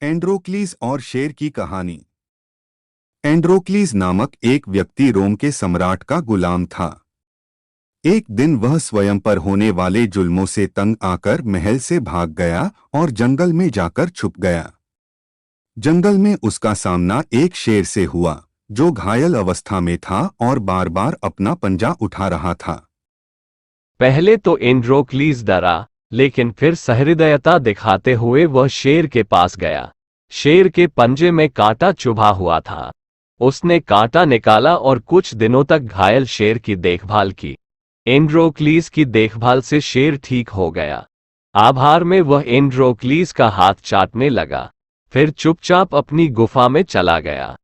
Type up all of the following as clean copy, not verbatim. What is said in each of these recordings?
एंड्रोक्लीस और शेर की कहानी। एंड्रोक्लीस नामक एक व्यक्ति रोम के सम्राट का गुलाम था। एक दिन वह स्वयं पर होने वाले जुल्मों से तंग आकर महल से भाग गया और जंगल में जाकर छुप गया। जंगल में उसका सामना एक शेर से हुआ, जो घायल अवस्था में था और बार बार अपना पंजा उठा रहा था। पहले तो एंड्रोक्लीस डरा, लेकिन फिर सहृदयता दिखाते हुए वह शेर के पास गया। शेर के पंजे में कांटा चुभा हुआ था। उसने कांटा निकाला और कुछ दिनों तक घायल शेर की देखभाल की। एंड्रोक्लीस की देखभाल से शेर ठीक हो गया। आभार में वह एंड्रोक्लीस का हाथ चाटने लगा, फिर चुपचाप अपनी गुफा में चला गया।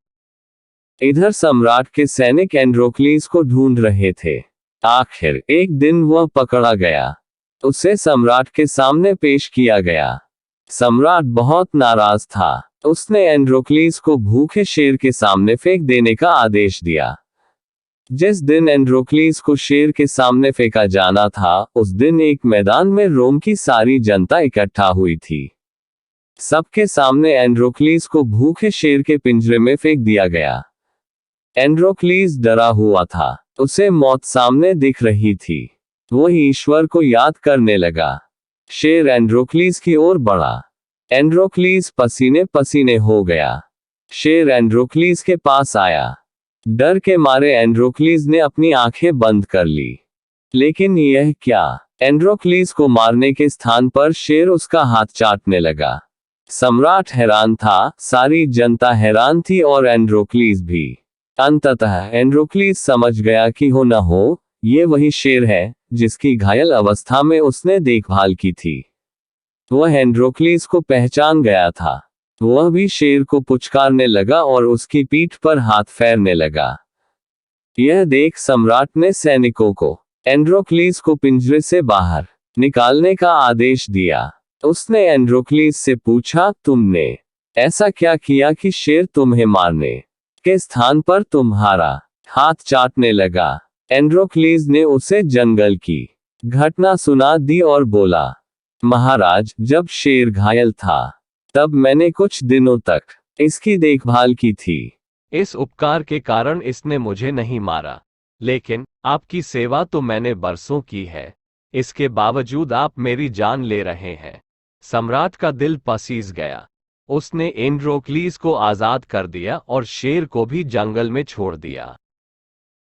इधर सम्राट के सैनिक एंड्रोक्लीस को ढूंढ रहे थे। आखिर एक दिन वह पकड़ा गया। उसे सम्राट के सामने पेश किया गया। सम्राट बहुत नाराज था। उसने एंड्रोक्लीस को भूखे शेर के सामने फेंक देने का आदेश दिया। जिस दिन एंड्रोक्लीस को शेर के सामने फेंका जाना था, उस दिन एक मैदान में रोम की सारी जनता इकट्ठा हुई थी। सबके सामने एंड्रोक्लीस को भूखे शेर के पिंजरे में फेंक दिया गया। एंड्रोक्लीस डरा हुआ था। उसे मौत सामने दिख रही थी। वह ईश्वर को याद करने लगा। शेर एंड्रोक्लीस की ओर बढ़ा। एंड्रोक्लीस पसीने पसीने हो गया। शेर एंड्रोक्लीस के पास आया। डर के मारे एंड्रोक्लीस ने अपनी आंखें बंद कर ली। लेकिन यह क्या? एंड्रोक्लीस को मारने के स्थान पर शेर उसका हाथ चाटने लगा। सम्राट हैरान था, सारी जनता हैरान थी और एंड्रोक्लीस भी। अंततः एंड्रोक्लीस समझ गया कि हो न हो, ये वही शेर है जिसकी घायल अवस्था में उसने देखभाल की थी। वह एंड्रोक्लीस को पहचान गया था। वह भी शेर को पुचकारने लगा और उसकी पीठ पर हाथ फेरने लगा। यह देख सम्राट ने सैनिकों को एंड्रोक्लीस को पिंजरे से बाहर निकालने का आदेश दिया। उसने एंड्रोक्लीस से पूछा, तुमने ऐसा क्या किया कि शेर तुम्हें मारने के स्थान पर तुम्हारा हाथ चाटने लगा? एंड्रोक्लीस ने उसे जंगल की घटना सुना दी और बोला, महाराज, जब शेर घायल था तब मैंने कुछ दिनों तक इसकी देखभाल की थी। इस उपकार के कारण इसने मुझे नहीं मारा, लेकिन आपकी सेवा तो मैंने बरसों की है। इसके बावजूद आप मेरी जान ले रहे हैं। सम्राट का दिल पसीज गया। उसने एंड्रोक्लीस को आजाद कर दिया और शेर को भी जंगल में छोड़ दिया।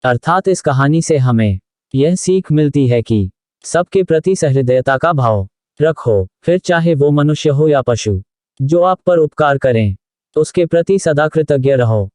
अर्थात इस कहानी से हमें यह सीख मिलती है कि सबके प्रति सहृदयता का भाव रखो, फिर चाहे वो मनुष्य हो या पशु। जो आप पर उपकार करें, उसके प्रति सदा कृतज्ञ रहो।